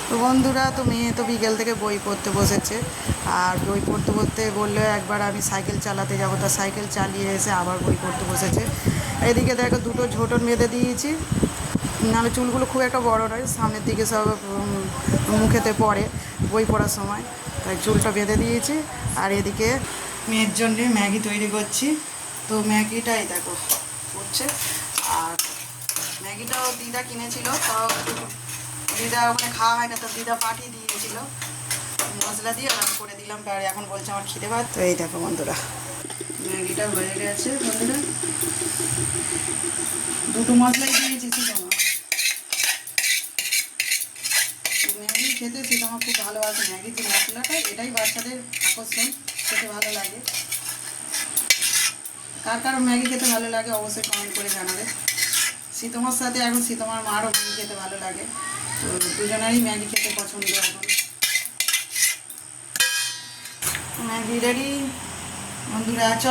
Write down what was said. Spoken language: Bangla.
তো বন্ধুরা, তো মেয়ে তো বিকেল থেকে বই পড়তে বসেছে। আর বই পড়তে পড়তে বললো একবার আমি সাইকেল চালাতে যাবো, তা সাইকেল চালিয়ে এসে আবার বই পড়তে বসেছে। এদিকে দেখো দুটো ঝোঁটন বেঁধে দিয়েছি, নাহলে চুলগুলো খুব একটা বড় নয়, সামনের দিকে সব মুখেতে পড়ে বই পড়ার সময়, তাই চুলটা বেঁধে দিয়েছি। আর এদিকে মেয়ের জন্যে ম্যাগি তৈরি করছি। তো ম্যাগিটাই দেখো করছে। আর ম্যাগিটাও দিদা কিনেছিল, তাও দিদা ওখানে খাওয়া হয় না, তো দিদা পাঠিয়ে দিয়েছিল মশলা দিয়ে, আর করে দিলাম। আর এখন বলছে আমার খিদে পায়। তো এই দেখো বন্ধুরা, ম্যাগিটা হয়ে গেছে বন্ধুরা। দুটো মশলাই দিয়েছি সীতামা। ম্যাগি খেতে সীতামা খুব ভালোবাসে। ম্যাগির যে মশলাটা, এটাই বাচ্চাদের আকর্ষণ, খেতে ভালো লাগে। কার কার ম্যাগি খেতে ভালো লাগে অবশ্যই কমেন্ট করে জানাবে। সীতামার সাথে এখন সীতামার মারও ম্যাগি খেতে ভালো লাগে। তো দুজনেরই ম্যাগি খেতে পছন্দ। এখন ম্যাগি রেডি বন্ধুরা।